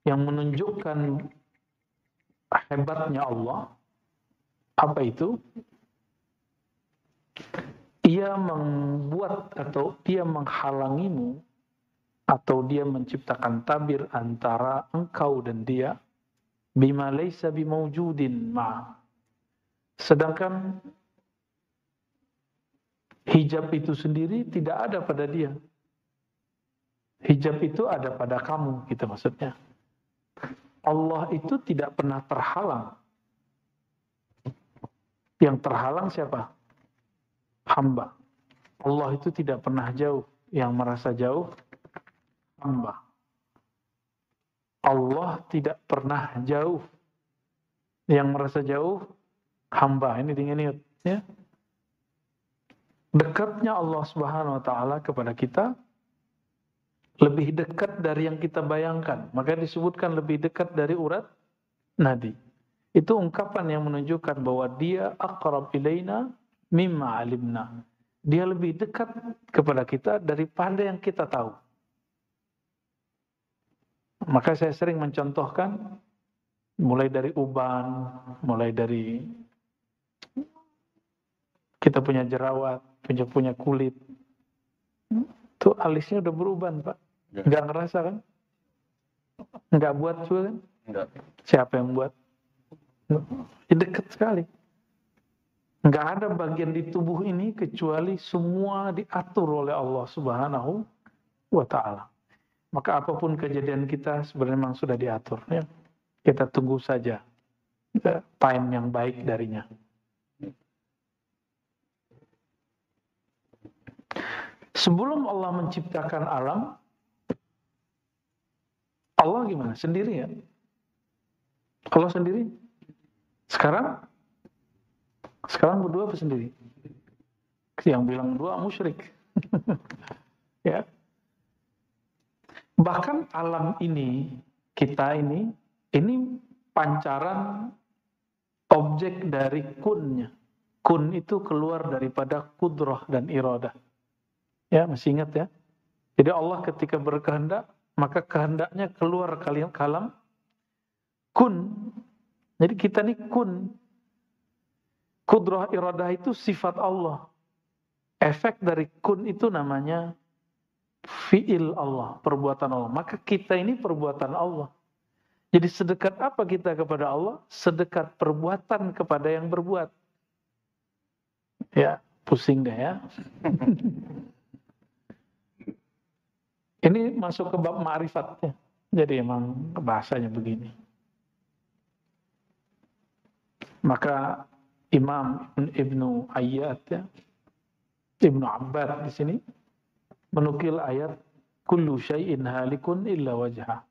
yang menunjukkan hebatnya Allah. Apa itu? Ia membuat atau dia menghalangimu atau dia menciptakan tabir antara engkau dan dia bima laysa bimaujudin ma. Sedangkan hijab itu sendiri tidak ada pada dia. Hijab itu ada pada kamu, gitu maksudnya. Allah itu tidak pernah terhalang. Yang terhalang siapa? Hamba. Allah itu tidak pernah jauh. Yang merasa jauh, hamba. Allah tidak pernah jauh. Yang merasa jauh, hamba. Ini ingat ya. Dekatnya Allah Subhanahu wa taala kepada kita lebih dekat dari yang kita bayangkan. Maka disebutkan lebih dekat dari urat nadi. Itu ungkapan yang menunjukkan bahwa dia aqrab ilaina mimma alimna. Dia lebih dekat kepada kita daripada yang kita tahu. Maka saya sering mencontohkan mulai dari uban, mulai dari kita punya jerawat, punya kulit. Tuh alisnya udah beruban, Pak. Enggak ngerasa kan? Enggak buat juga kan? Enggak. Siapa yang buat? Dekat sekali. Enggak ada bagian di tubuh ini kecuali semua diatur oleh Allah Subhanahu wa taala. Maka apapun kejadian kita sebenarnya memang sudah diatur ya. Kita tunggu saja time yang baik darinya. Sebelum Allah menciptakan alam, Allah gimana? Sendiri ya? Allah sendiri? Sekarang berdua apa sendiri? Yang bilang dua musyrik. Ya. Bahkan alam ini, kita ini pancaran objek dari kunnya. Kun itu keluar daripada kudrah dan iradah. Ya, masih ingat ya? Jadi Allah ketika berkehendak, maka kehendaknya keluar kalam kun. Jadi kita ini kun. Kudrah iradah itu sifat Allah. Efek dari kun itu namanya fi'il Allah, perbuatan Allah. Maka kita ini perbuatan Allah. Jadi sedekat apa kita kepada Allah? Sedekat perbuatan kepada yang berbuat. Ya, pusing deh ya. Ini masuk ke bab ma'rifat ya. Jadi emang bahasanya begini. Maka Imam Ibnu Ayyad ya, Ibnu Abbad di sini menukil ayat kullu syai'in halikun illa wajha.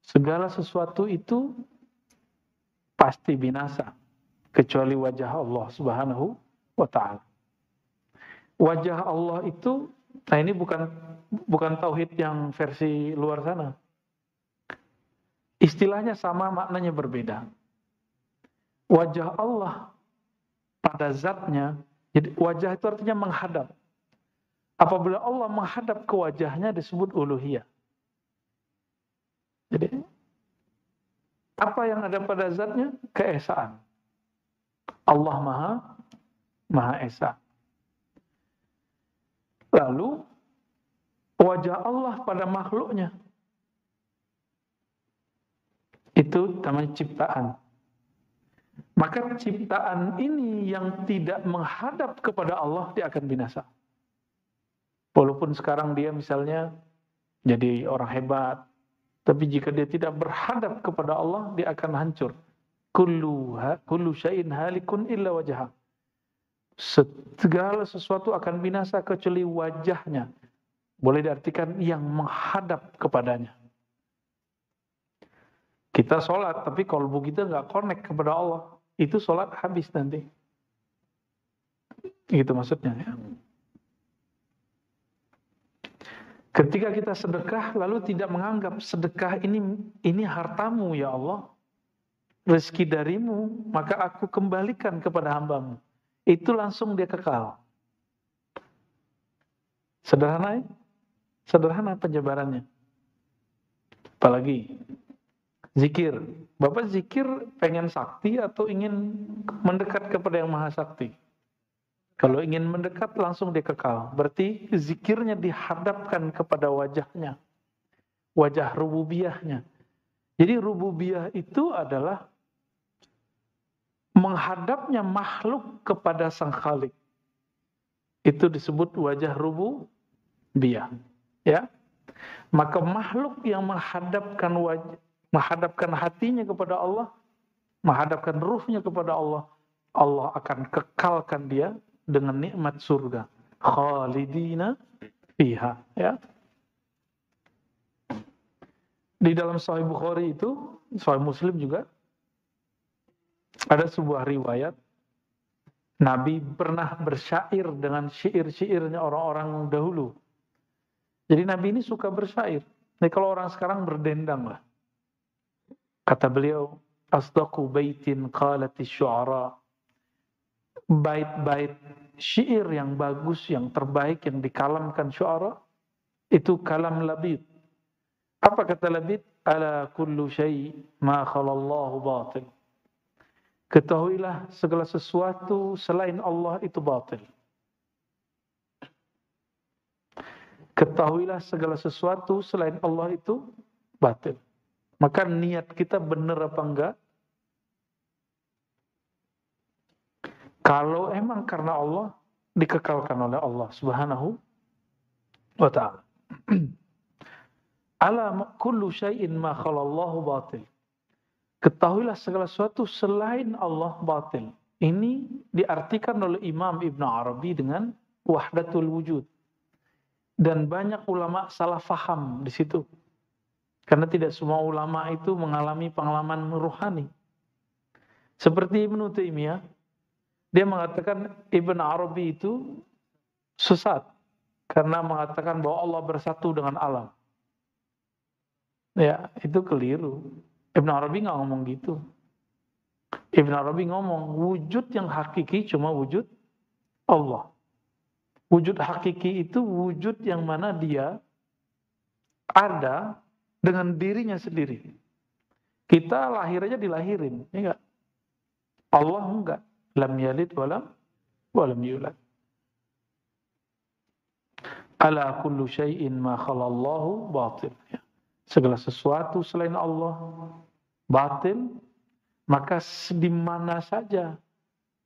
Segala sesuatu itu pasti binasa kecuali wajah Allah Subhanahu wa taala. Wajah Allah itu, nah ini bukan tauhid yang versi luar sana. Istilahnya sama, maknanya berbeda. Wajah Allah pada zatnya, jadi wajah itu artinya menghadap. Apabila Allah menghadap ke wajahnya disebut uluhiyah. Jadi apa yang ada pada zatnya? Keesaan. Allah Maha Esa. Lalu wajah Allah pada makhluknya itu namanya ciptaan. Maka ciptaan ini yang tidak menghadap kepada Allah, dia akan binasa. Walaupun sekarang dia misalnya jadi orang hebat, tapi jika dia tidak berhadap kepada Allah, dia akan hancur. Kullu syai'in halikun illa wajhah. Segala sesuatu akan binasa kecuali wajahnya. Boleh diartikan yang menghadap kepadanya. Kita sholat, tapi kalbu kita nggak connect kepada Allah, itu sholat habis nanti. Gitu maksudnya ya. Ketika kita sedekah, lalu tidak menganggap sedekah ini hartamu ya Allah, rezeki darimu, maka aku kembalikan kepada hambamu. Itu langsung dia kekal. Sederhana ya? Sederhana penjabarannya. Apalagi Zikir. Bapak zikir pengen sakti atau ingin mendekat kepada yang maha sakti? Kalau ingin mendekat langsung dia kekal. Berarti zikirnya dihadapkan kepada wajahnya. Wajah rububiyahnya. Jadi rububiyah itu adalah menghadapnya makhluk kepada sang Khalik. Itu disebut wajah rububiyah. Ya. Maka makhluk yang menghadapkan hatinya kepada Allah, menghadapkan ruhnya kepada Allah, Allah akan kekalkan dia dengan nikmat surga. Khalidina fiha. Ya. Di dalam Sahih Bukhari itu, Sahih Muslim juga, ada sebuah riwayat, Nabi pernah bersyair dengan syair-syairnya orang-orang dahulu. Jadi Nabi ini suka bersyair. Nah, kalau orang sekarang berdendang lah. Kata beliau, asdaqu baitin qalati syu'ara. Bait-bait syair yang bagus, yang terbaik, yang dikalamkan syu'ara, itu kalam Labid. Apa kata Labid? Ala kullu syai' ma khalallahu batil. Ketahuilah segala sesuatu selain Allah itu batil. Ketahuilah segala sesuatu selain Allah itu batil. Maka niat kita benar apa enggak? Kalau emang karena Allah, dikekalkan oleh Allah Subhanahu wa ta'ala. Ala kullu syai'in ma khalallahu batil. Ketahuilah segala sesuatu selain Allah batil. Ini diartikan oleh Imam Ibn Arabi dengan wahdatul wujud. Dan banyak ulama salah faham di situ. Karena tidak semua ulama itu mengalami pengalaman ruhani. Seperti Ibnu Taimiyah, dia mengatakan Ibn Arabi itu sesat karena mengatakan bahwa Allah bersatu dengan alam. Ya, itu keliru. Ibn Arabi nggak ngomong gitu. Ibn Arabi ngomong wujud yang hakiki cuma wujud Allah. Wujud hakiki itu wujud yang mana dia ada dengan dirinya sendiri. Kita lahir aja dilahirin, ya enggak? Allah enggak. Lam yalid walam yulad. Ala kullu syai'in ma khalallahu batil. Ya. Segala sesuatu selain Allah batil, maka di mana saja,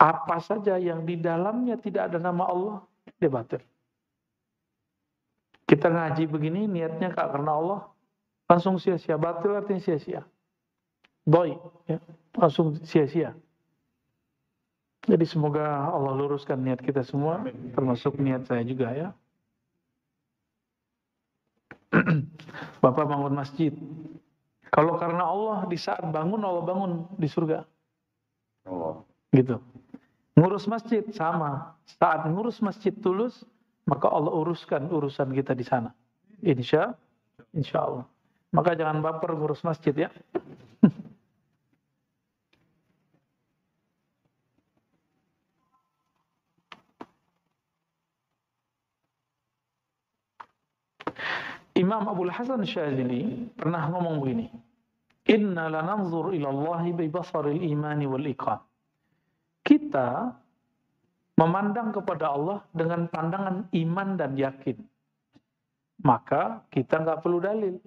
apa saja yang di dalamnya tidak ada nama Allah, dia batil. Kita ngaji begini niatnya karena Allah, langsung sia-sia. Batil artinya sia-sia. Doi, ya, langsung sia-sia. Jadi semoga Allah luruskan niat kita semua, termasuk niat saya juga ya. Bapak bangun masjid. Kalau karena Allah, di saat bangun, Allah bangun di surga. Allah. Gitu. Ngurus masjid sama. Saat ngurus masjid tulus, maka Allah uruskan urusan kita di sana. Insya Allah. Maka jangan baper ngurus masjid ya. Imam Abul Hasan Syadzili pernah ngomong begini. Inna lananzur ila Allahi bi basaril imani wal iqan. Kita memandang kepada Allah dengan pandangan iman dan yakin. Maka kita nggak perlu dalil.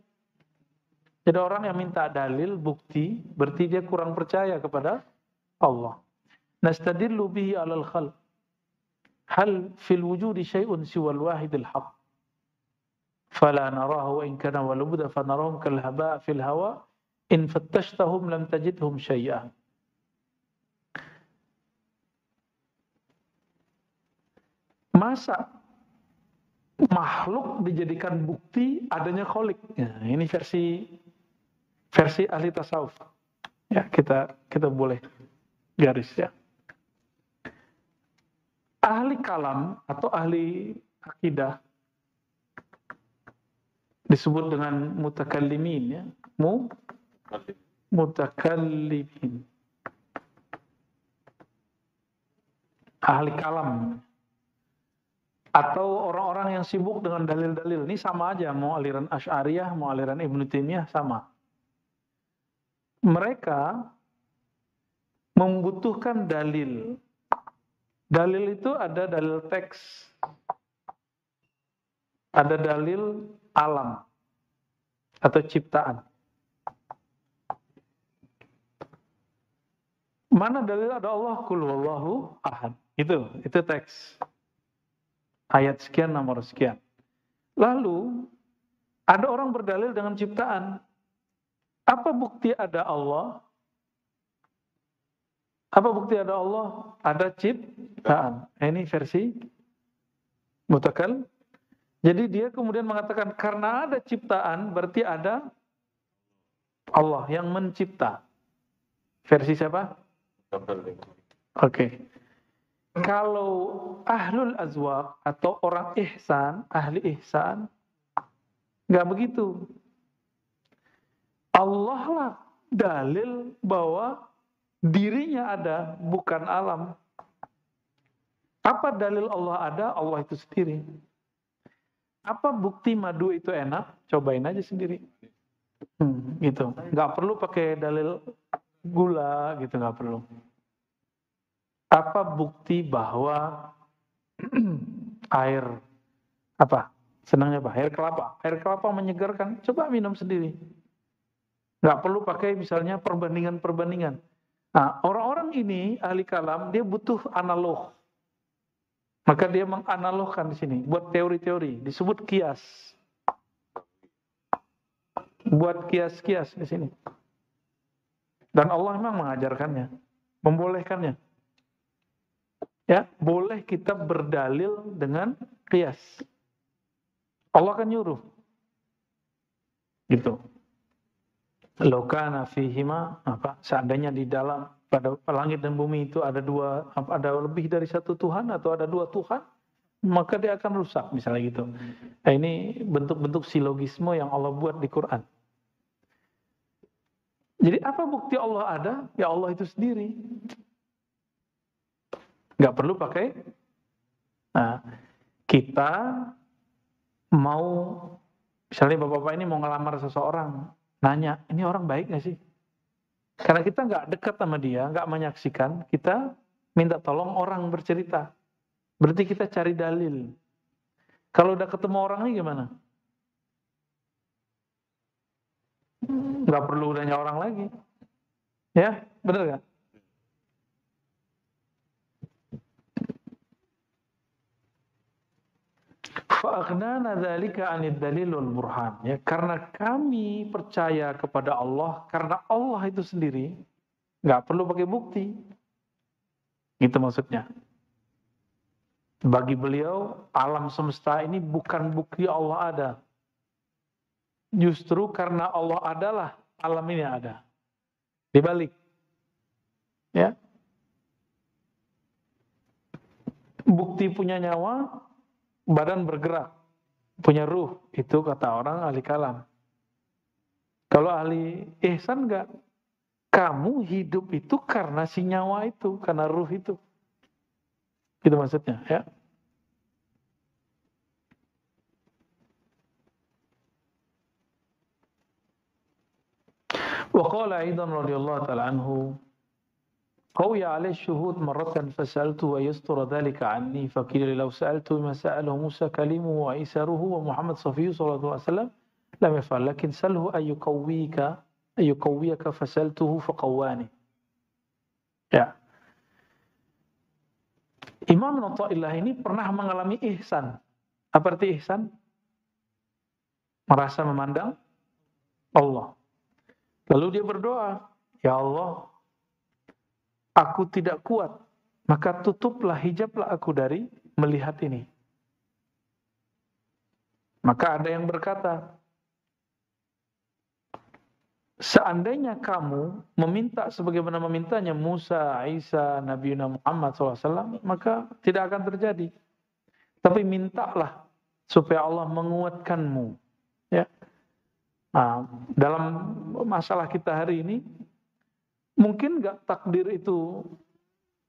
Jadi orang yang minta dalil, bukti, berarti dia kurang percaya kepada Allah. Nastadillu bihi alal khalq. Hal fil wujudi syai'un siwal wahidil haqq. فلا نراه وإن كان ولبد فنراهم كالهباء في الهواء إن فتشتهم لم تجدهم شيئا. Masa makhluk dijadikan bukti adanya kholik? Ya, ini versi ahli tasawuf. Ya, kita boleh garis ya. Ahli kalam atau ahli akidah disebut dengan mutakallimin ya. Mutakallimin. Ahli kalam. Atau orang-orang yang sibuk dengan dalil-dalil. Ini sama aja, mau aliran Asy'ariyah, mau aliran Ibnu Taimiyah sama. mereka membutuhkan dalil. Dalil itu ada dalil teks, ada dalil alam atau ciptaan. Mana dalil ada Allah? Qul huwallahu ahad. Itu teks. Ayat sekian, nomor sekian. Lalu ada orang berdalil dengan ciptaan. Apa bukti ada Allah? Apa bukti ada Allah? Ada ciptaan. Ini versi mutakal. Jadi dia kemudian mengatakan karena ada ciptaan berarti ada Allah yang mencipta. Versi siapa? Oke. Kalau ahlul azwaq atau orang ihsan, ahli ihsan, nggak begitu. Allah lah dalil bahwa dirinya ada, bukan alam. Apa dalil Allah ada? Allah itu sendiri. Apa bukti madu itu enak? Cobain aja sendiri. Gitu. Nggak perlu pakai dalil gula, gitu, nggak perlu. Apa bukti bahwa air apa? Senangnya apa? Air kelapa. Air kelapa menyegarkan. Coba minum sendiri. Nggak perlu pakai misalnya perbandingan-perbandingan. Nah, orang-orang ini ahli kalam dia butuh analog. Maka dia menganalogkan di sini, buat teori-teori, disebut kias. Buat kias-kias di sini. Dan Allah memang mengajarkannya, membolehkannya. Ya, boleh kita berdalil dengan kias. Allah kan nyuruh. Gitu. Lokana fihima apa? Seandainya di dalam pada langit dan bumi itu ada lebih dari satu Tuhan atau ada dua Tuhan, maka dia akan rusak misalnya gitu. Nah, ini bentuk-bentuk silogisme yang Allah buat di Quran. Jadi apa bukti Allah ada? Ya Allah itu sendiri. Nggak perlu pakai. Nah, kita mau misalnya bapak-bapak ini mau ngelamar seseorang, nanya, ini orang baik nggak sih? Karena kita nggak dekat sama dia, nggak menyaksikan, kita minta tolong orang bercerita. Berarti kita cari dalil. Kalau udah ketemu orangnya gimana? Nggak perlu nanya orang lagi. Ya, benar nggak? Fa'aghnana dzalika 'anid dalil wal burhan. Ya, karena kami percaya kepada Allah, karena Allah itu sendiri, nggak perlu pakai bukti. Itu maksudnya. Bagi beliau, alam semesta ini bukan bukti Allah ada. Justru karena Allah adalah alam ini ada. Dibalik. Ya. Bukti punya nyawa, badan bergerak, punya ruh, itu kata orang ahli kalam. Kalau ahli ihsan enggak, kamu hidup itu karena si nyawa itu, karena ruh itu. Itu maksudnya, ya. Wa qala aidan radhiyallahu ta'ala anhu قوي عليه الشهود مرة فسألته ويستر ذلك عني فقيل لو سألته ما سأله موسى كليمه وإيساره ومحمد صفيه صلى الله عليه وسلم لم يفعل لكن سأله أن يقويك فسألته فقواني. Ya. Imam Athaillah ini pernah mengalami ihsan. Apa arti ihsan? Merasa memandang Allah. Lalu dia berdoa, ya Allah, aku tidak kuat, maka tutuplah, hijablah aku dari melihat ini. Maka ada yang berkata, seandainya kamu meminta sebagaimana memintanya Musa, Isa, Nabi Muhammad SAW, maka tidak akan terjadi. Tapi mintalah supaya Allah menguatkanmu. Ya. Nah, dalam masalah kita hari ini, mungkin nggak takdir itu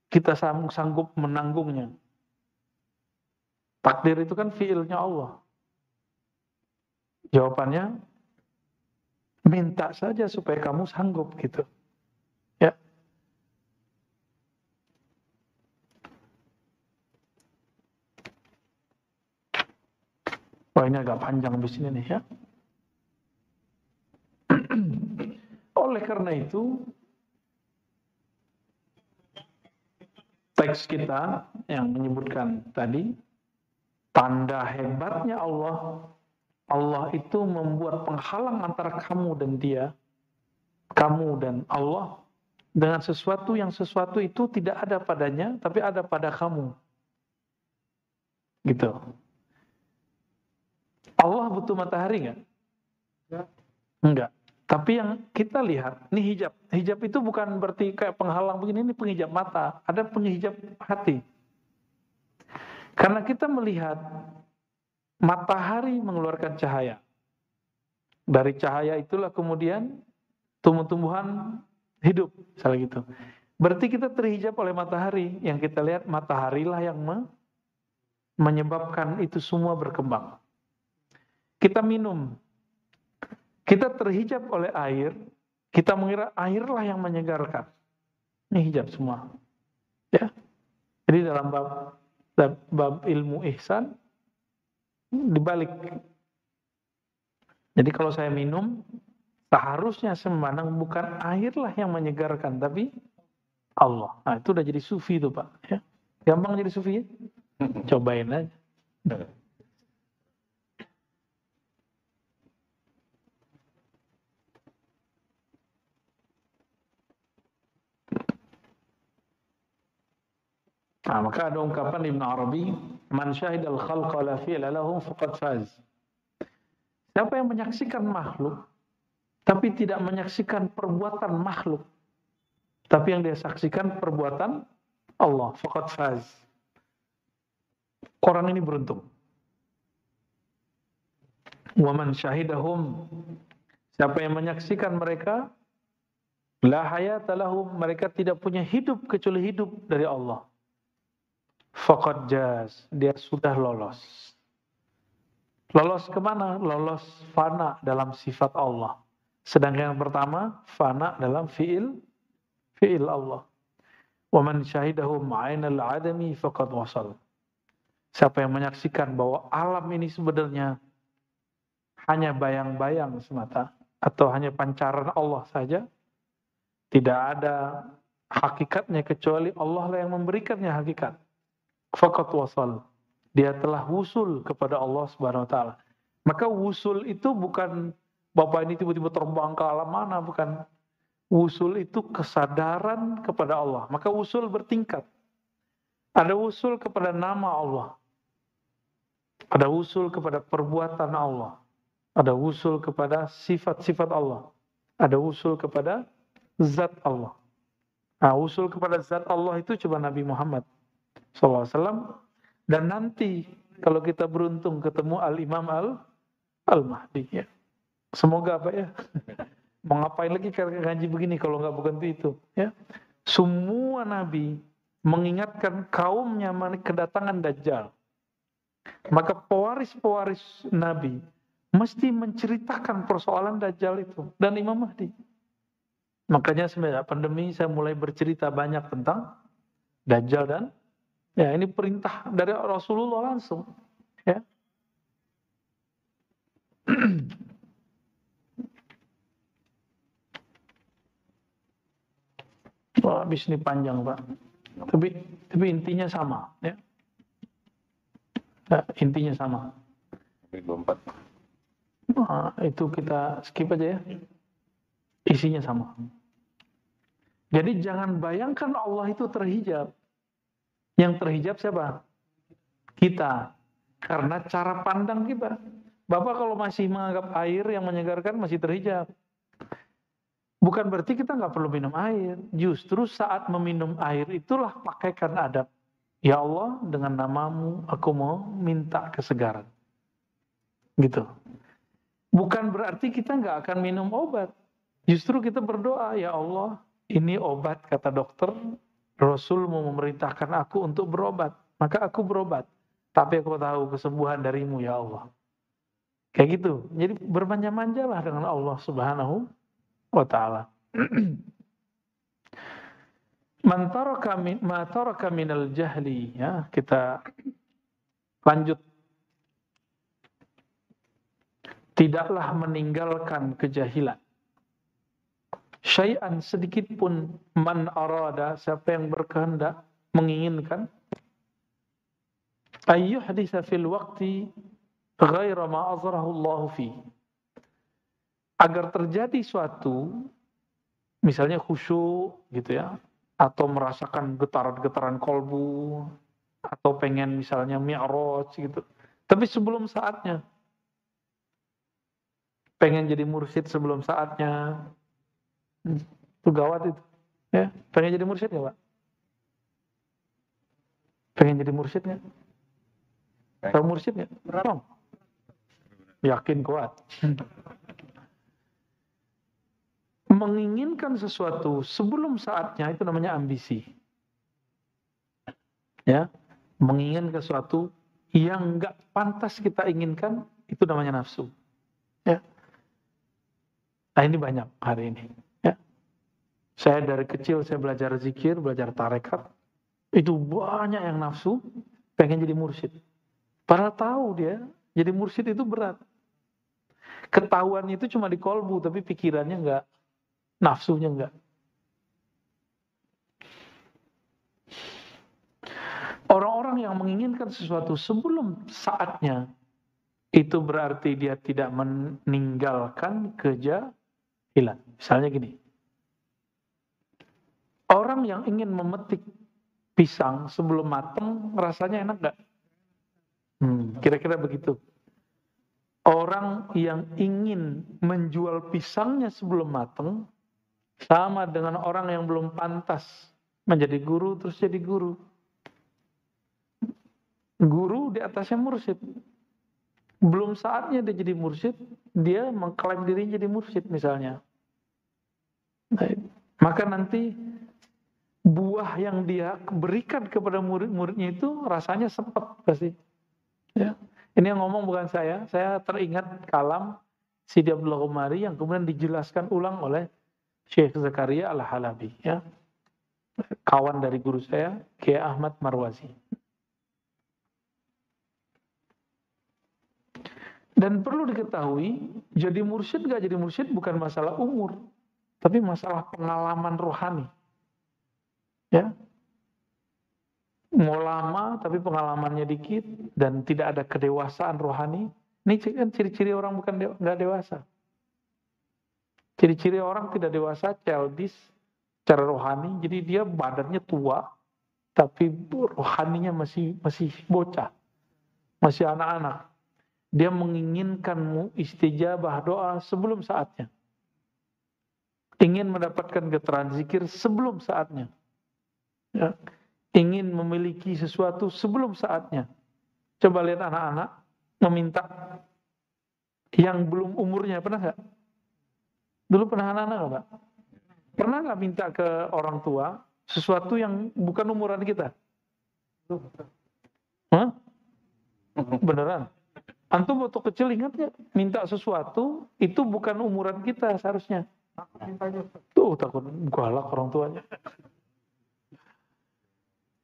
kita sanggup menanggungnya. Takdir itu kan fiilnya Allah. Jawabannya, Minta saja supaya kamu sanggup gitu. Ya. Wah, ini agak panjang di sini nih ya. Oleh karena itu, teks kita yang menyebutkan tadi, tanda hebatnya Allah, Allah itu membuat penghalang antara kamu dan dia, kamu dan Allah, dengan sesuatu yang sesuatu itu tidak ada padanya, tapi ada pada kamu. Gitu. Allah butuh matahari nggak? Enggak. Tapi yang kita lihat, ini hijab. Hijab itu bukan berarti kayak penghalang begini, ini penghijab mata. Ada penghijab hati. Karena kita melihat matahari mengeluarkan cahaya. Dari cahaya itulah kemudian tumbuh-tumbuhan hidup, misalnya gitu. Berarti kita terhijab oleh matahari. Yang kita lihat mataharilah yang menyebabkan itu semua berkembang. Kita minum. Kita terhijab oleh air, kita mengira airlah yang menyegarkan. Ini hijab semua. Ya. Jadi dalam bab ilmu ihsan dibalik. Jadi kalau saya minum, seharusnya saya memandang bukan airlah yang menyegarkan, tapi Allah. Nah, itu udah jadi sufi itu, Pak. Ya. Gampang jadi sufi ya? Cobain aja. Nah, maka ada ungkapan Ibn Arabi, man syahidal khalqa la fi'la lahum faqad faz. Siapa yang menyaksikan makhluk tapi tidak menyaksikan perbuatan makhluk, tapi yang dia saksikan perbuatan Allah, faqad faz. Orang ini beruntung. Wa man syahidahum, siapa yang menyaksikan mereka, la hayata lahum, mereka tidak punya hidup kecuali hidup dari Allah. Faqad jaz, dia sudah lolos. Lolos kemana? Lolos fana dalam sifat Allah. Sedangkan yang pertama, fana dalam fi'il Allah. Wa man syahidahum 'ainal 'adami faqad wasal. Siapa yang menyaksikan bahwa alam ini sebenarnya hanya bayang-bayang semata atau hanya pancaran Allah saja, tidak ada hakikatnya kecuali Allah lah yang memberikannya hakikat. Faqat wasal. Dia telah wusul kepada Allah Subhanahu wa taala. Maka wusul itu bukan Bapak ini tiba-tiba terbang ke alam mana, bukan. Wusul itu kesadaran kepada Allah. Maka wusul bertingkat. Ada wusul kepada nama Allah. Ada wusul kepada perbuatan Allah. Ada wusul kepada sifat-sifat Allah. Ada wusul kepada zat Allah. Nah, wusul kepada zat Allah itu coba Nabi Muhammad SAW. Dan nanti kalau kita beruntung ketemu Al-Imam Al-Mahdi ya. Semoga apa ya? Mau ngapain lagi ngaji begini kalau nggak bukan itu ya. Semua nabi mengingatkan kaumnya kedatangan Dajjal. Maka pewaris-pewaris nabi mesti menceritakan persoalan Dajjal itu dan Imam Mahdi. Makanya sebenarnya pandemi saya mulai bercerita banyak tentang Dajjal dan ya ini perintah dari Rasulullah langsung. Ya. Wah, habis ini panjang Pak. Tapi intinya sama. Ya. Nah, intinya sama. 24. Nah, itu kita skip aja ya. Isinya sama. Jadi jangan bayangkan Allah itu terhijab. Yang terhijab siapa? Kita. Karena cara pandang kita. Bapak kalau masih menganggap air yang menyegarkan masih terhijab. Bukan berarti kita nggak perlu minum air. Justru saat meminum air itulah pakaikan adab. Ya Allah, dengan namamu aku mau minta kesegaran. Gitu. Bukan berarti kita nggak akan minum obat. Justru kita berdoa, ya Allah, ini obat kata dokter. Rasul mau memerintahkan aku untuk berobat. Maka aku berobat. Tapi aku tahu kesembuhan darimu ya Allah. Kayak gitu. Jadi bermanja-manjalah dengan Allah Subhanahu wa taala. Man taraka minal jahli, ya, kita lanjut. Tidaklah meninggalkan kejahilan. Syai'an sedikit pun, man arada, siapa yang berkehendak, menginginkan, ayyuhditsa fil waqti ghaira ma azrahu Allah fi. Agar terjadi suatu, misalnya khusyuk gitu ya, atau merasakan getaran-getaran kolbu, atau pengen misalnya mi'raj gitu. Tapi sebelum saatnya. Pengen jadi mursyid sebelum saatnya. Itu gawat itu. Ya, pengen jadi mursyid enggak, Pak? Pengen jadi mursyid enggak? Tahu mursyid enggak? Belum. Yakin kuat. Menginginkan sesuatu sebelum saatnya itu namanya ambisi. Ya, menginginkan sesuatu yang enggak pantas kita inginkan itu namanya nafsu. Ya. Nah, ini banyak hari ini. Ya. Saya dari kecil saya belajar zikir, belajar tarekat. Itu banyak yang nafsu pengen jadi mursyid. Padahal tahu dia jadi mursyid itu berat. Ketahuan itu cuma di kolbu tapi pikirannya enggak, nafsunya enggak. Orang-orang yang menginginkan sesuatu sebelum saatnya itu berarti dia tidak meninggalkan kejahilan. Misalnya gini. Orang yang ingin memetik pisang sebelum matang rasanya enak enggak? Kira-kira begitu. Orang yang ingin menjual pisangnya sebelum matang sama dengan orang yang belum pantas menjadi guru terus jadi guru. Guru di atasnya mursyid. Belum saatnya dia jadi mursyid, dia mengklaim dirinya jadi mursyid misalnya. Nah, maka nanti buah yang dia berikan kepada murid-muridnya itu rasanya sepet pasti. Ya. Ini yang ngomong bukan saya teringat kalam Sidi Abdullah Qumari yang kemudian dijelaskan ulang oleh Syekh Zakaria Al-Halabi, ya. Kawan dari guru saya, Kiai Ahmad Marwazi. Dan perlu diketahui, jadi mursyid gak jadi mursyid bukan masalah umur, tapi masalah pengalaman rohani. Ya. Mau lama tapi pengalamannya dikit dan tidak ada kedewasaan rohani. Ini kan ciri-ciri orang bukan nggak dewasa. Ciri-ciri orang tidak dewasa, childish secara rohani. Jadi dia badannya tua, tapi rohaninya masih bocah, masih anak-anak. Dia menginginkan istijabah doa sebelum saatnya. Ingin mendapatkan getaran zikir sebelum saatnya. Ya. Ingin memiliki sesuatu sebelum saatnya. Coba lihat anak-anak meminta yang belum umurnya, pernah nggak? Dulu pernah anak-anak nggak? Pernah nggak minta ke orang tua sesuatu yang bukan umuran kita? Hah? Beneran? Antum waktu kecil ingat nggak? Minta sesuatu itu bukan umuran kita seharusnya. Tuh takut galak orang tuanya.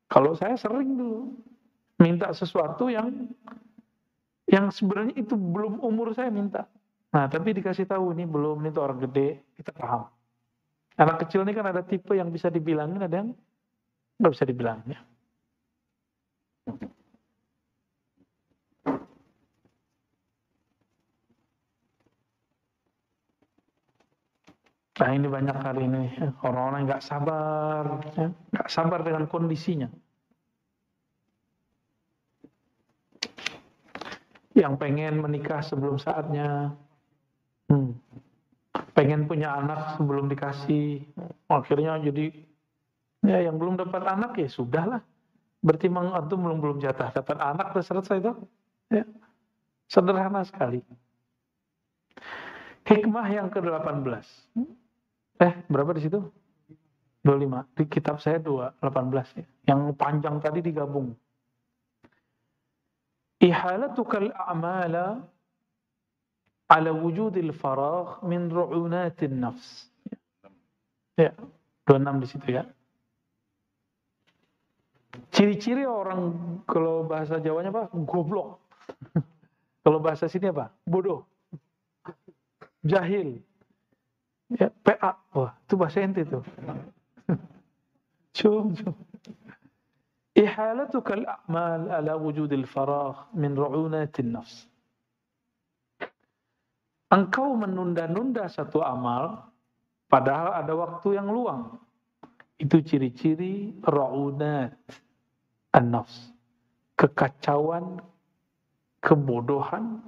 Kalau saya sering dulu minta sesuatu yang sebenarnya itu belum umur saya minta. Nah, tapi dikasih tahu ini belum, ini tuh orang gede, kita paham. Anak kecil ini kan ada tipe yang bisa dibilangin, ada yang nggak bisa dibilangin. Ya. Nah ini banyak kali ini orang-orang nggak sabar, ya, nggak sabar dengan kondisinya. Yang pengen menikah sebelum saatnya, pengen punya anak sebelum dikasih, akhirnya jadi ya yang belum dapat anak ya sudahlah. Berarti antum belum jatah dapat anak udah selesai itu. Ya. Sederhana sekali. Hikmah yang ke-18. Berapa di situ? 25. Di kitab saya 18 ya. Yang panjang tadi digabung. Ihalatukal a'mala ala wujudil faragh min ru'unatin nafs. Ya, 26 di situ ya. Ciri-ciri orang, kalau bahasa Jawanya apa? Goblok. Kalau bahasa sini apa? Bodoh. Jahil. Ya, PA. Wah, itu bahasa ente tuh. Cum. Ihalatukal a'mal ala wujudil faragh min ru'unatin nafs. Engkau menunda-nunda satu amal padahal ada waktu yang luang. Itu ciri-ciri ru'unat an-nafs. Kekacauan, kebodohan,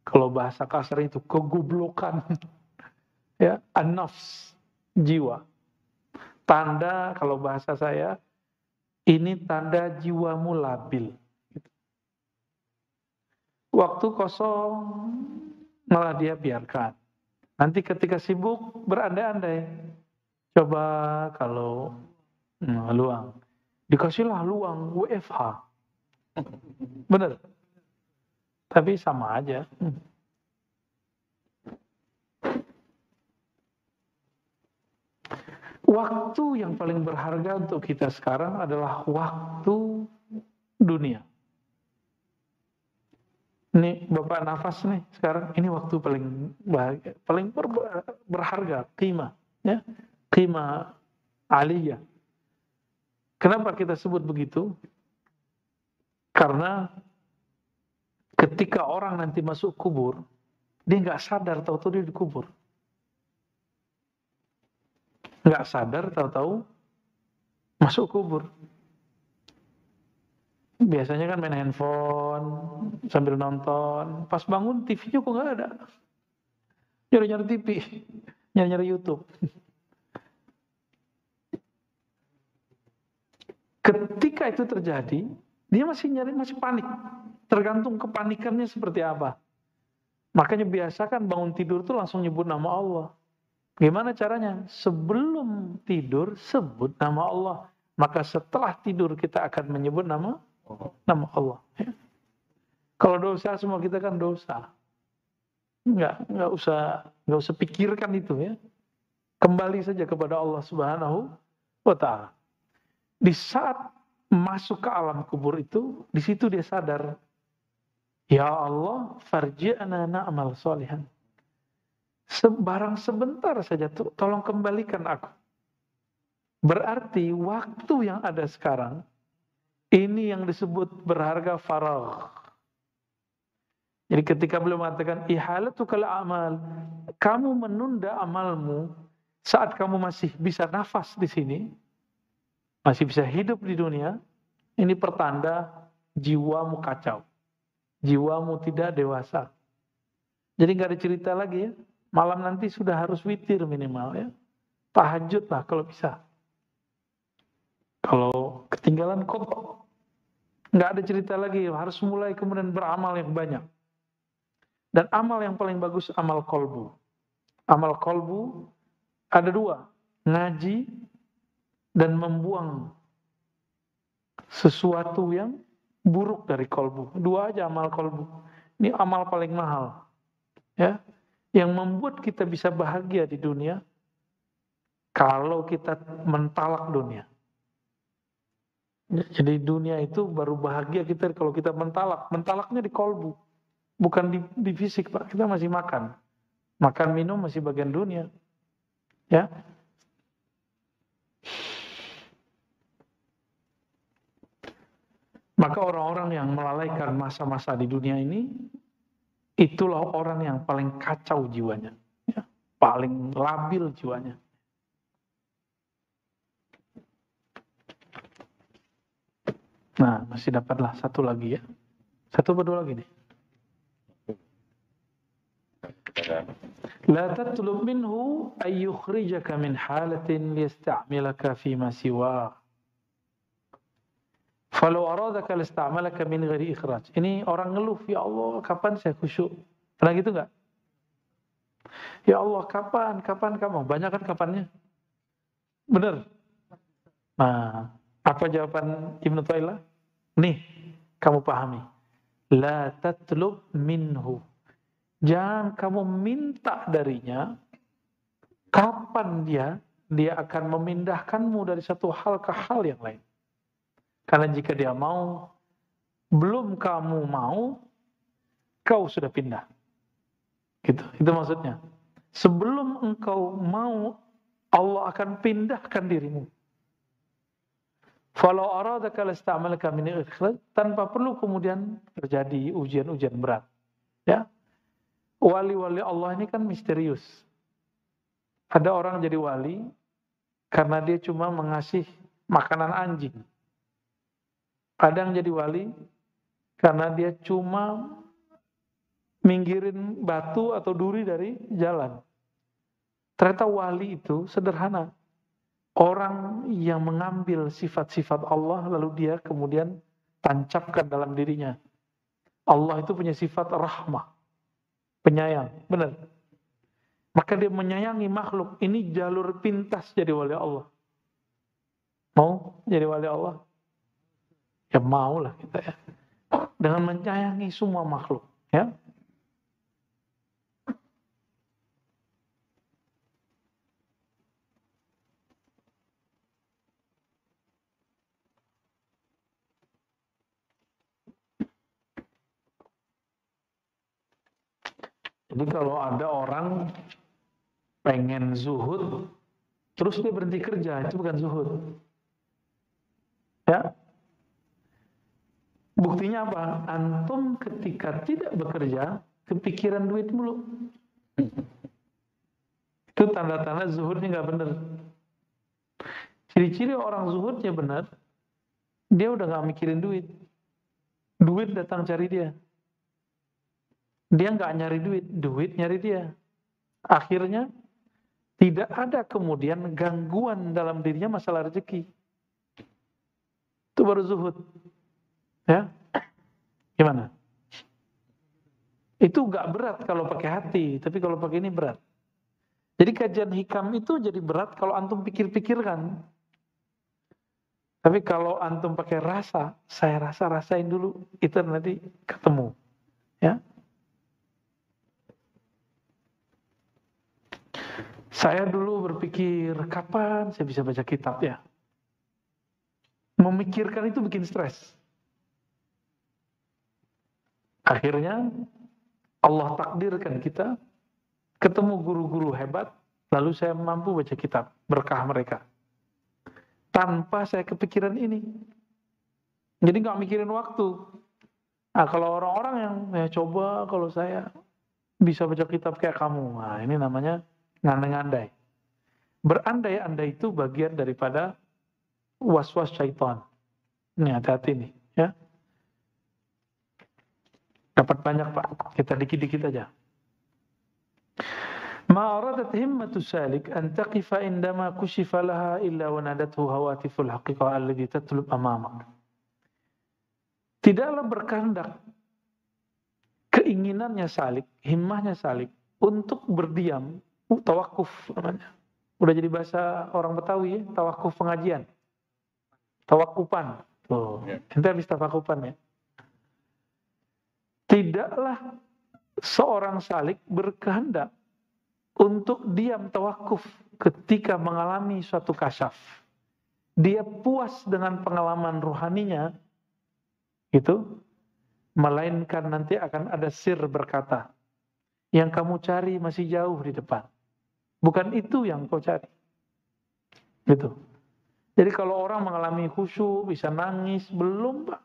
kalau bahasa kasar itu kegoblokan. Ya, an-nafs, jiwa. Tanda, kalau bahasa saya, ini tanda jiwamu labil. Waktu kosong malah dia biarkan. Nanti ketika sibuk berandai-andai. Coba kalau luang. Dikasihlah luang WFH. Benar. Tapi sama aja. Waktu yang paling berharga untuk kita sekarang adalah waktu dunia. Ini Bapak nafas nih sekarang, ini waktu paling bahagia, paling berharga, qimah, ya, qimah aliyah. Kenapa kita sebut begitu? Karena ketika orang nanti masuk kubur, dia nggak sadar tahu-tahu dia dikubur. Nggak sadar tahu-tahu masuk kubur. Biasanya kan main handphone sambil nonton, pas bangun TV-nya kok nggak ada. Nyari-nyari TV, nyari-nyari YouTube. Ketika itu terjadi, dia masih panik. Tergantung kepanikannya seperti apa. Makanya biasakan bangun tidur tuh langsung nyebut nama Allah. Gimana caranya? Sebelum tidur sebut nama Allah. Maka setelah tidur kita akan menyebut nama Allah. Ya. Kalau dosa semua kita kan dosa. Nggak usah pikirkan itu ya. Kembali saja kepada Allah Subhanahu wa Ta'ala. Di saat masuk ke alam kubur itu, di situ dia sadar, ya Allah, farji'na na'mal solihan. Barang sebentar saja, tolong kembalikan aku. Berarti waktu yang ada sekarang, ini yang disebut berharga faragh. Jadi ketika beliau mengatakan, ihalatukal amal, kamu menunda amalmu saat kamu masih bisa nafas di sini, masih bisa hidup di dunia, ini pertanda jiwamu kacau. Jiwamu tidak dewasa. Jadi nggak ada cerita lagi ya. Malam nanti sudah harus witir minimal ya. Tahajud lah kalau bisa. Kalau ketinggalan kok nggak ada cerita lagi. Harus mulai kemudian beramal yang banyak. Dan amal yang paling bagus amal kolbu. Amal kolbu ada dua. Ngaji dan membuang sesuatu yang buruk dari kolbu. Dua aja amal kolbu. Ini amal paling mahal. Ya. Yang membuat kita bisa bahagia di dunia kalau kita mentalak dunia. Jadi dunia itu baru bahagia kita kalau kita mentalak. Mentalaknya di kolbu, bukan di fisik Pak. Kita masih makan. Makan minum masih bagian dunia. Ya. Maka orang-orang yang melalaikan masa-masa di dunia ini, itulah orang yang paling kacau jiwanya. Ya, paling labil jiwanya. Nah, masih dapatlah satu lagi ya. Satu berdua lagi nih. La tatlub minhu ay yukhrijaka min halatin liyasta'milaka fima siwa. Falau aradaka lista'malaka min ghairi ikhraj. Ini orang ngeluh, ya Allah, kapan saya khusyuk? Pernah gitu enggak? Ya Allah, kapan kamu? Banyak kan kapannya? Benar. Nah, apa jawaban Ibnu Thailah? Nih, kamu pahami. La tatlub minhu. Jangan kamu minta darinya kapan dia akan memindahkanmu dari satu hal ke hal yang lain. Karena jika dia mau, belum kamu mau, kau sudah pindah. Gitu. Itu maksudnya. Sebelum engkau mau, Allah akan pindahkan dirimu. Falau aradaka lasta'malaka min ikhlas, tanpa perlu kemudian terjadi ujian-ujian berat. Ya. Wali-wali Allah ini kan misterius. Ada orang jadi wali karena dia cuma mengasih makanan anjing. Ada yang jadi wali karena dia cuma minggirin batu atau duri dari jalan. Ternyata wali itu sederhana. Orang yang mengambil sifat-sifat Allah lalu dia kemudian tancapkan dalam dirinya. Allah itu punya sifat rahmah, penyayang, benar. Maka dia menyayangi makhluk. Ini jalur pintas jadi wali Allah. Mau jadi wali Allah? Ya maulah kita ya. Dengan menyayangi semua makhluk, ya. Jadi kalau ada orang pengen zuhud, terus dia berhenti kerja, itu bukan zuhud. Ya. Buktinya apa? Antum ketika tidak bekerja, kepikiran duit mulu. Itu tanda-tanda zuhudnya nggak benar. Ciri-ciri orang zuhudnya benar, dia udah nggak mikirin duit. Duit datang cari dia. Dia nggak nyari duit, duit nyari dia. Akhirnya tidak ada kemudian gangguan dalam dirinya masalah rezeki. Itu baru zuhud. Ya, gimana? Itu nggak berat kalau pakai hati, tapi kalau pakai ini berat. Jadi kajian hikam itu jadi berat kalau antum pikir-pikirkan. Tapi kalau antum pakai rasa, saya rasain dulu, itu nanti ketemu. Ya. Saya dulu berpikir, kapan saya bisa baca kitab ya? Memikirkan itu bikin stres. Akhirnya Allah takdirkan kita ketemu guru-guru hebat, lalu saya mampu baca kitab, berkah mereka. Tanpa saya kepikiran ini. Jadi nggak mikirin waktu. Nah, kalau orang-orang yang coba kalau saya bisa baca kitab kayak kamu, nah ini namanya ngandai-ngandai. Berandai-andai itu bagian daripada was-was syaitan. Ini hati-hati nih, ya. Dapat banyak Pak, kita dikit-dikit aja. Ma aradat himmatu salik an taqifa indama kushifa laha illa wa nadathu hawatiful haqiqah alladhi tatlub amamak. Tidaklah berkehendak keinginannya salik, himmahnya salik untuk berdiam, tawakuf namanya. Udah jadi bahasa orang Betawi ya, tawakuf pengajian. Tawakupan. Tuh, kita habis tawakupan ya. Tidaklah seorang salik berkehendak untuk diam tawakuf ketika mengalami suatu kasyaf. Dia puas dengan pengalaman ruhaninya, itu, melainkan nanti akan ada sir berkata, yang kamu cari masih jauh di depan. Bukan itu yang kau cari. Gitu. Jadi kalau orang mengalami khusyuk, bisa nangis, belum Pak.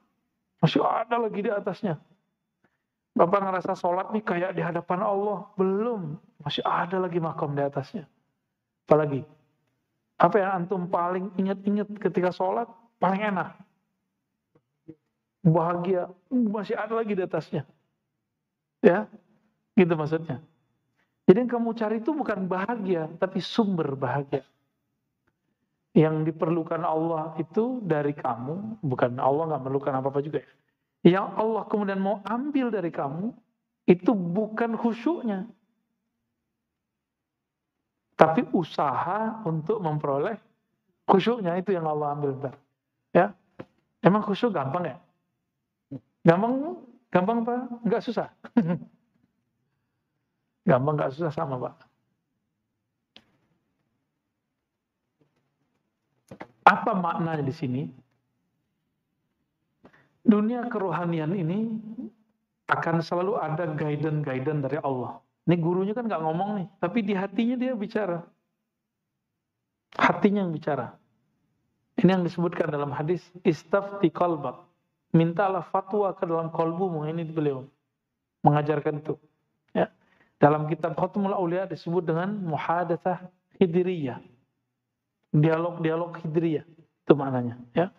Masih ada lagi di atasnya. Bapak ngerasa sholat nih kayak di hadapan Allah. Belum. Masih ada lagi makom di atasnya. Apalagi? Apa yang antum paling ingat-ingat ketika sholat? Paling enak. Bahagia. Masih ada lagi di atasnya. Ya. Gitu maksudnya. Jadi yang kamu cari itu bukan bahagia. Tapi sumber bahagia. Yang diperlukan Allah itu dari kamu. Bukan Allah gak memerlukan apa-apa juga ya. Yang Allah kemudian mau ambil dari kamu, itu bukan khusyuknya. Tapi usaha untuk memperoleh khusyuknya, itu yang Allah ambil. Bentar. Ya, emang khusyuk gampang ya? Gampang Pak? Enggak susah. Gampang nggak susah sama, Pak. Apa maknanya di sini? Dunia kerohanian ini akan selalu ada guidance dari Allah. Ini gurunya kan nggak ngomong nih, tapi di hatinya dia bicara. Hatinya yang bicara. Ini yang disebutkan dalam hadis istafti qalbak. Mintalah fatwa ke dalam kalbumu. Ini beliau mengajarkan itu. Ya. Dalam kitab Khatmul Aulia disebut dengan muhadatsah hidriyah. Dialog hidriyah. Itu maknanya, ya.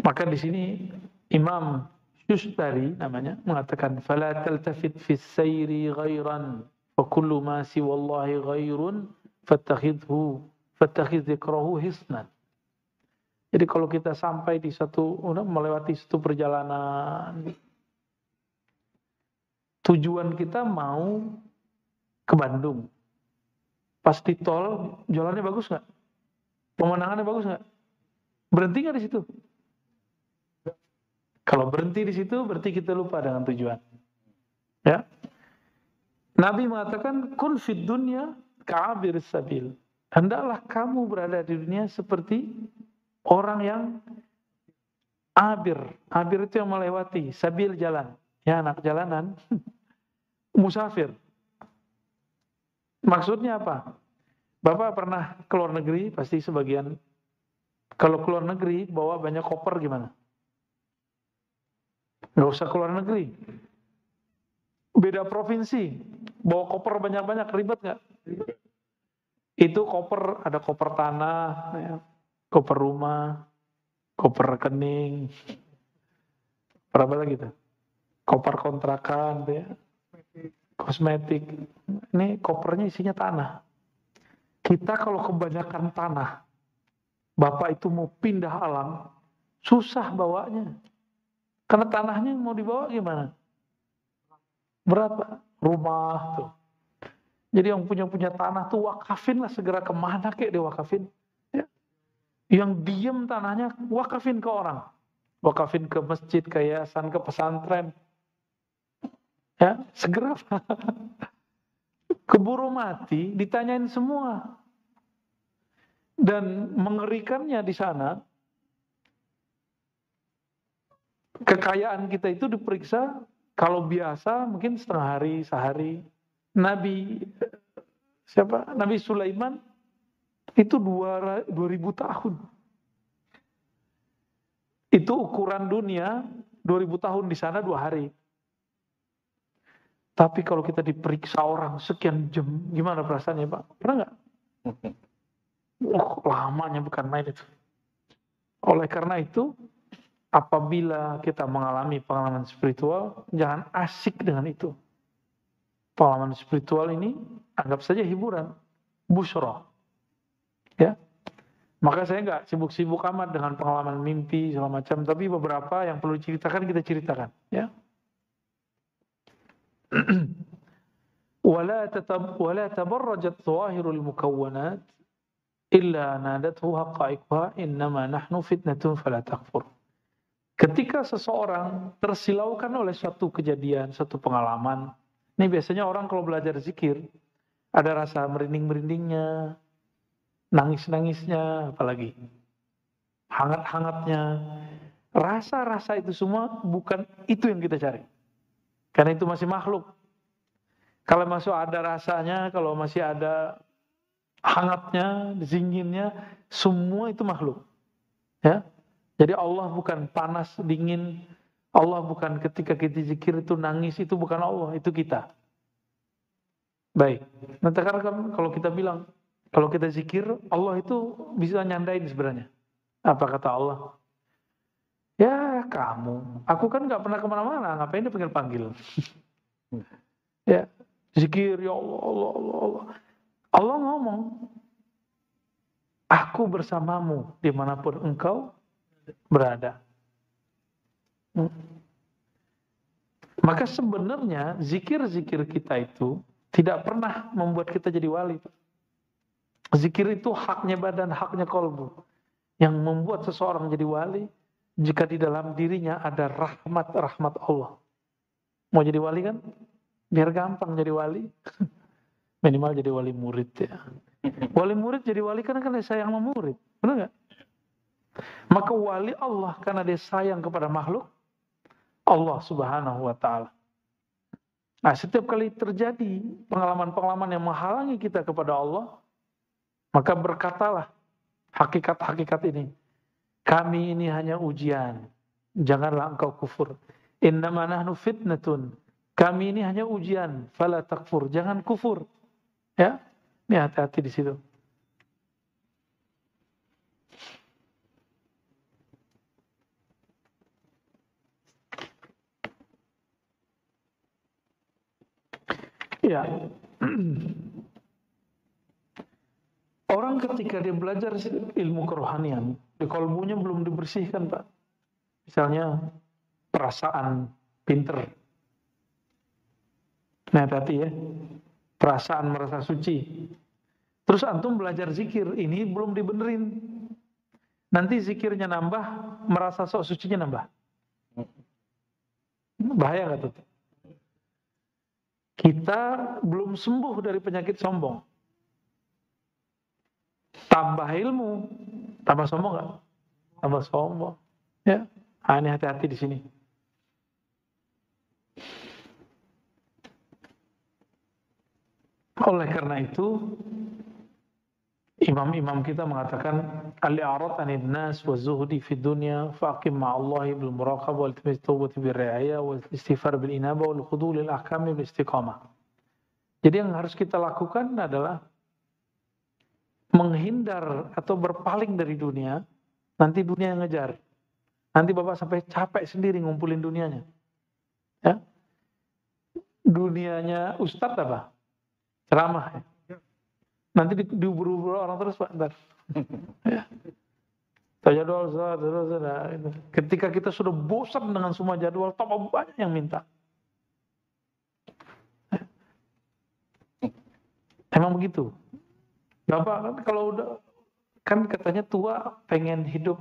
Maka di sini Imam Syustari namanya mengatakan fala taltafit fis sayri ghairan fa kullu ma siwallahi ghairun fattakhidh dzikrahu hisnan. Jadi kalau kita sampai di melewati satu perjalanan, tujuan kita mau ke Bandung, pas di tol jalannya bagus nggak? Pemandangannya bagus nggak? Berhenti nggak di situ? Kalau berhenti di situ berarti kita lupa dengan tujuan. Ya. Nabi mengatakan kun fid dunya ka'abir sabil. Hendaklah kamu berada di dunia seperti orang yang abir. Abir itu yang melewati, sabil jalan. Ya, anak jalanan. Musafir. Maksudnya apa? Bapak pernah ke luar negeri, pasti sebagian. Kalau ke luar negeri bawa banyak koper gimana? Nggak usah ke luar negeri. Beda provinsi, bawa koper banyak-banyak, ribet nggak? Itu koper, ada koper tanah, ya, koper rumah, koper rekening, berapa lagi tuh? Koper kontrakan, ya, kosmetik. Ini kopernya isinya tanah. Kita kalau kebanyakan tanah, Bapak itu mau pindah alam, susah bawanya. Karena tanahnya mau dibawa gimana? Berat, Pak. Rumah tuh. Jadi yang punya tanah tuh wakafin lah, segera kemana kek dia wakafin. Ya. Yang diem tanahnya wakafin ke orang. Wakafin ke masjid, ke yayasan, ke pesantren. Ya, segera. Keburu mati, ditanyain semua. Dan mengerikannya di sana, kekayaan kita itu diperiksa, kalau biasa mungkin setengah hari, sehari. Nabi Sulaiman itu 2000 tahun. Itu ukuran dunia, 2000 tahun di sana 2 hari. Tapi kalau kita diperiksa orang sekian jam, gimana perasaannya, Pak? Pernah nggak? Lamanya bukan main itu. Oleh karena itu, apabila kita mengalami pengalaman spiritual, jangan asik dengan itu. Pengalaman spiritual ini anggap saja hiburan, busyra. Ya. Maka saya nggak sibuk-sibuk amat dengan pengalaman mimpi segala macam, tapi beberapa yang perlu diceritakan kita ceritakan, ya. Wala tabarrajat dhawahirul mukawwanat illa nadathu haqa'iqha innama nahnu fitnatun fala takfur. Ketika seseorang tersilaukan oleh suatu kejadian, suatu pengalaman, ini biasanya orang kalau belajar zikir, ada rasa merinding-merindingnya, nangis-nangisnya, apalagi hangat-hangatnya. Rasa-rasa itu semua bukan itu yang kita cari. Karena itu masih makhluk. Kalau masih ada rasanya, kalau masih ada hangatnya, zinginnya, semua itu makhluk. Ya. Jadi Allah bukan panas, dingin. Allah bukan ketika kita zikir itu nangis, itu bukan Allah, itu kita. Baik. Nanti kan kalau kita bilang, kalau kita zikir, Allah itu bisa nyandain sebenarnya. Apa kata Allah? Ya kamu, aku kan gak pernah kemana-mana, ngapain dia panggil-panggil? Ya, zikir, ya Allah, Allah, Allah, Allah. Allah ngomong, aku bersamamu dimanapun engkau berada. Maka sebenarnya zikir-zikir kita itu tidak pernah membuat kita jadi wali. Zikir itu haknya badan, haknya kolbu. Yang membuat seseorang jadi wali, jika di dalam dirinya ada rahmat Allah. Mau jadi wali kan? Biar gampang jadi wali. Minimal jadi wali murid ya. Wali murid jadi wali kan dia sayang sama murid. Benar nggak? Maka wali Allah karena dia sayang kepada makhluk Allah Subhanahu wa ta'ala. Nah, setiap kali terjadi pengalaman-pengalaman yang menghalangi kita kepada Allah, maka berkatalah hakikat-hakikat ini. Kami ini hanya ujian. Janganlah engkau kufur. Innama nahnu fitnatun. Kami ini hanya ujian. Fala takfur. Jangan kufur. Ya, ini hati-hati di situ. Ya. Orang ketika dia belajar ilmu kerohanian, di kolbunya belum dibersihkan, Pak. Misalnya perasaan pinter. Nah, hati-hati ya. Perasaan merasa suci. Terus antum belajar zikir, ini belum dibenerin. Nanti zikirnya nambah, merasa sok sucinya nambah. Bahaya nggak tuh? Kita belum sembuh dari penyakit sombong. Tambah ilmu, tambah sombong nggak? Tambah sombong. Ya, ini hati-hati di sini. Oleh karena itu, imam-imam kita mengatakan al-i'rad 'anil nas wa zuhdi fid dunya faqim ma'allahi bil muraqabah wal iltimas tawbati bir ri'ayah wal istighfar bil inabah wal khudu' lil ahkam bil istiqamah. Jadi yang harus kita lakukan adalah menghindar atau berpaling dari dunia, nanti dunia yang ngejar. Nanti Bapak sampai capek sendiri ngumpulin dunianya. Ya. Dunianya ustadz apa? Ceramah. Ya. Nanti diubur-ubur orang terus Pak, ntar. Ya. Jadwal, ketika kita sudah bosan dengan semua jadwal, tambah banyak yang minta. Emang begitu. Bapak kan kalau udah, kan katanya tua pengen hidup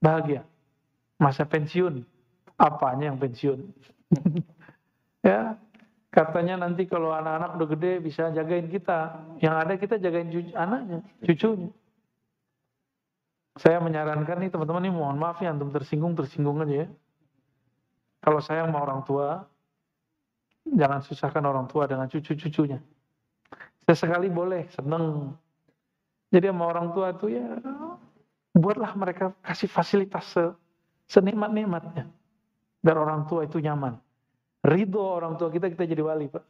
bahagia. Masa pensiun. Apanya yang pensiun? Ya. Katanya nanti kalau anak-anak udah gede bisa jagain kita. Yang ada kita jagain anaknya, cucunya. Saya menyarankan nih teman-teman nih, mohon maaf ya antum tersinggung aja ya. Kalau sayang sama orang tua, jangan susahkan orang tua dengan cucu-cucunya. Sesekali boleh, seneng. Jadi sama orang tua itu ya, buatlah mereka kasih fasilitas senikmat-nikmatnya. Biar orang tua itu nyaman. Ridho orang tua kita jadi wali, Pak.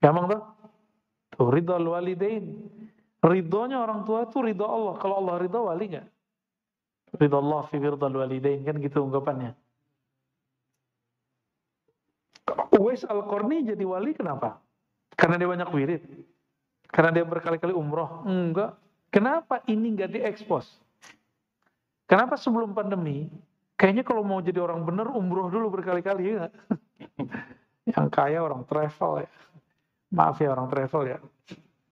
Gampang tuh? Tuh, ridho al-walidain. Ridhonya orang tua itu ridho Allah. Kalau Allah ridho, wali gak? Ridho Allah fi ridho al-walidain. Kan gitu ungkapannya. Uwais Al-Qarni jadi wali kenapa? Karena dia banyak wirid. Karena dia berkali-kali umroh. Enggak. Kenapa ini gak diekspos? Kenapa sebelum pandemi, kayaknya kalau mau jadi orang benar umroh dulu berkali-kali ya. Yang kaya orang travel ya. Maaf ya orang travel ya.